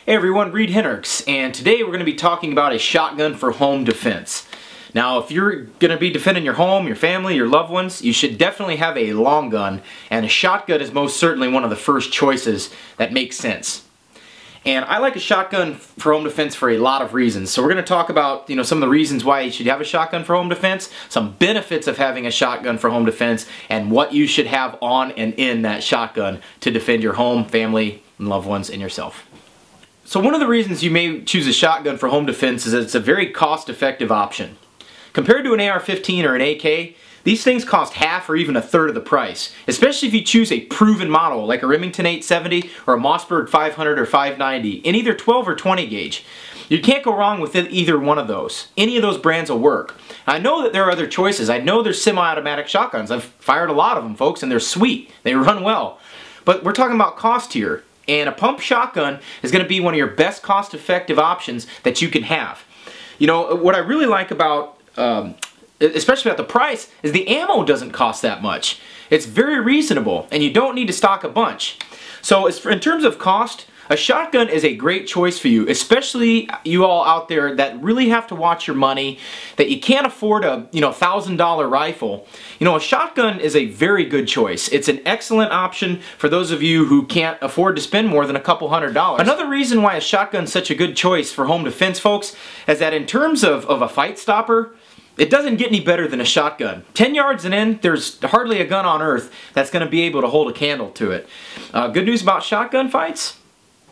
Hey everyone, Reid Henrichs, and today we're going to be talking about a shotgun for home defense. Now, if you're going to be defending your home, your family, your loved ones, you should definitely have a long gun, and a shotgun is most certainly one of the first choices that makes sense. And I like a shotgun for home defense for a lot of reasons. So we're going to talk about, some of the reasons why you should have a shotgun for home defense, some benefits of having a shotgun for home defense, and what you should have on and in that shotgun to defend your home, family, and loved ones, and yourself. So one of the reasons you may choose a shotgun for home defense is that it's a very cost-effective option. Compared to an AR-15 or an AK, these things cost half or even a third of the price, especially if you choose a proven model like a Remington 870 or a Mossberg 500 or 590 in either 12 or 20 gauge. You can't go wrong with either one of those. Any of those brands will work. I know that there are other choices. I know there's semi-automatic shotguns. I've fired a lot of them, folks, and they're sweet. They run well. But we're talking about cost here. And a pump shotgun is going to be one of your best cost-effective options that you can have. What I really like about, especially at the price, is the ammo doesn't cost that much. It's very reasonable, and you don't need to stock a bunch. So in terms of cost, a shotgun is a great choice for you, especially you all out there that really have to watch your money, that you can't afford a $1,000 rifle. A shotgun is a very good choice. It's an excellent option for those of you who can't afford to spend more than a couple $100s. Another reason why a shotgun is such a good choice for home defense, folks, is that in terms of a fight stopper, it doesn't get any better than a shotgun. 10 yards and in, there's hardly a gun on earth that's going to be able to hold a candle to it. Good news about shotgun fights?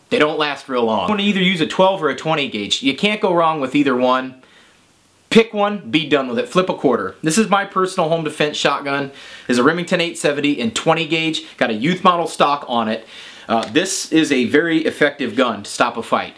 They don't last real long. You want to either use a 12 or a 20 gauge. You can't go wrong with either one. Pick one, be done with it. Flip a quarter. This is my personal home defense shotgun. It's a Remington 870 in 20 gauge. Got a youth model stock on it. This is a very effective gun to stop a fight.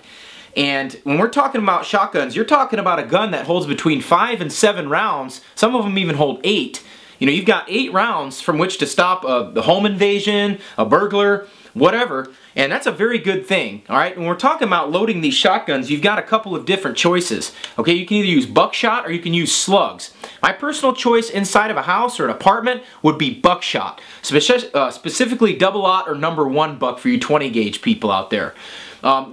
And when we're talking about shotguns, you're talking about a gun that holds between 5 and 7 rounds. Some of them even hold 8. You've got 8 rounds from which to stop the home invasion, a burglar, whatever, and that's a very good thing. Alright, when we're talking about loading these shotguns, you've got a couple of different choices. Okay, you can either use buckshot or you can use slugs. My personal choice inside of a house or an apartment would be buckshot, specifically double-aught or #1 buck for you 20 gauge people out there.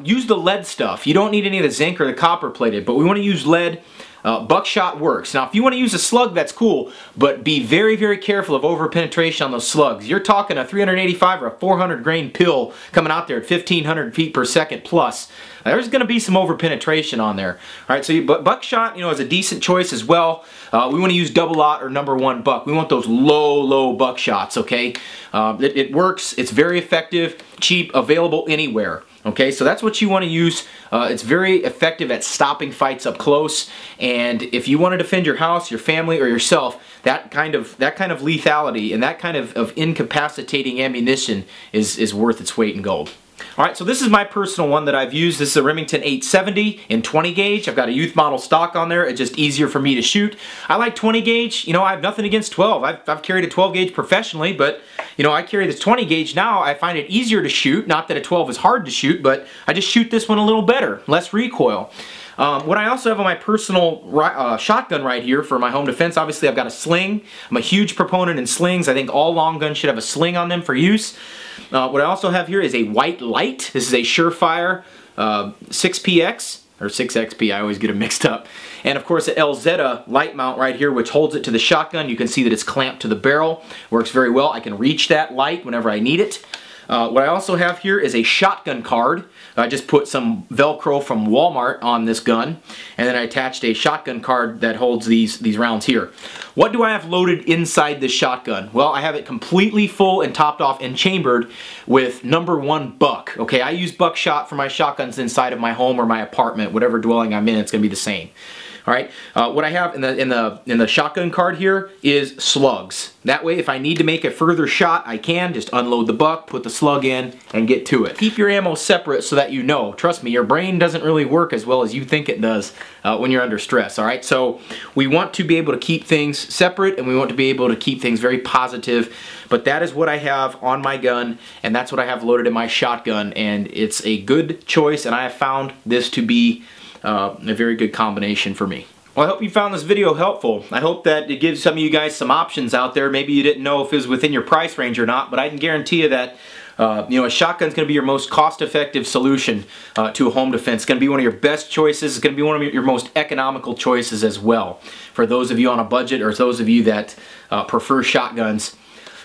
Use the lead stuff. You don't need any of the zinc or the copper plated, but we want to use lead. Buckshot works. Now, if you want to use a slug, that's cool, but be very, very careful of over-penetration on those slugs. You're talking a 385 or a 400 grain pill coming out there at 1,500 feet per second plus. There's going to be some over-penetration on there. All right, so buckshot, is a decent choice as well. We want to use double-aught or #1 buck. We want those low buckshots, okay? It works. It's very effective, cheap, available anywhere. Okay, so that's what you want to use. It's very effective at stopping fights up close, and if you want to defend your house, your family, or yourself, that kind of lethality and that kind of incapacitating ammunition is worth its weight in gold. Alright, so this is my personal one that I've used. This is a Remington 870 in 20 gauge. I've got a youth model stock on there. It's just easier for me to shoot. I like 20 gauge. I have nothing against 12. I've carried a 12 gauge professionally, but I carry this 20 gauge now. I find it easier to shoot. Not that a 12 is hard to shoot, but I just shoot this one a little better. Less recoil. What I also have on my personal shotgun right here for my home defense, obviously I've got a sling. I'm a huge proponent in slings. I think all long guns should have a sling on them for use. What I also have here is a white light. This is a Surefire 6PX, or 6XP, I always get them mixed up. And of course, an LZ light mount right here, which holds it to the shotgun. You can see that it's clamped to the barrel. Works very well. I can reach that light whenever I need it. What I also have here is a shotgun card. I just put some Velcro from Walmart on this gun, and then I attached a shotgun card that holds these rounds here. What do I have loaded inside this shotgun? Well, I have it completely full and topped off and chambered with #1 buck. Okay, I use buckshot for my shotguns inside of my home or my apartment, whatever dwelling I'm in, it's going to be the same. Alright, what I have in the shotgun card here is slugs. That way, if I need to make a further shot, I can just unload the buck, put the slug in, and get to it. Keep your ammo separate so that you know. Trust me, your brain doesn't really work as well as you think it does when you're under stress, alright? So, we want to be able to keep things separate, and we want to be able to keep things very positive. But that is what I have on my gun, and that's what I have loaded in my shotgun, and it's a good choice, and I have found this to be a very good combination for me. Well, I hope you found this video helpful. I hope that it gives some of you guys some options out there. Maybe you didn't know if it was within your price range or not, but I can guarantee you that You know, a shotgun's going to be your most cost-effective solution to a home defense. It's going to be one of your best choices. It's going to be one of your most economical choices as well. For those of you on a budget, or those of you that prefer shotguns.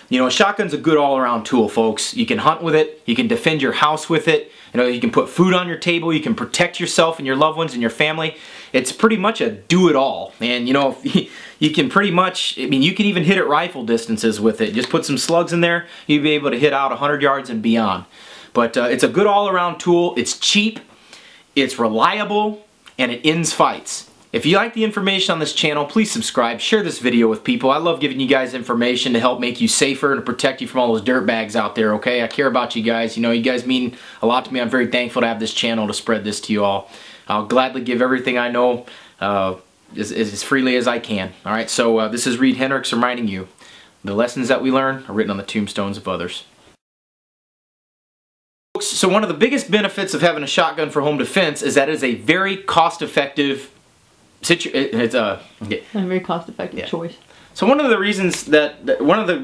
You know, a shotgun's a good all-around tool, folks. You can hunt with it. You can defend your house with it. You know, you can put food on your table. You can protect yourself and your loved ones and your family. It's pretty much a do-it-all. And, you know, you can pretty much, I mean, you can even hit at rifle distances with it. Just put some slugs in there, you'll be able to hit out 100 yards and beyond. But it's a good all-around tool. It's cheap, it's reliable, and it ends fights. If you like the information on this channel, please subscribe, share this video with people. I love giving you guys information to help make you safer and to protect you from all those dirt bags out there, okay? I care about you guys. You know, you guys mean a lot to me. I'm very thankful to have this channel to spread this to you all. I'll gladly give everything I know as freely as I can. Alright, so this is Reid Henrichs reminding you, the lessons that we learn are written on the tombstones of others. So one of the biggest benefits of having a shotgun for home defense is that it is a very cost-effective it's a very cost-effective choice. So one of the reasons that one of the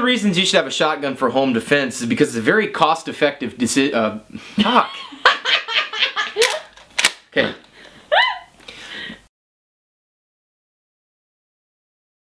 reasons you should have a shotgun for home defense is because it's a very cost-effective Okay.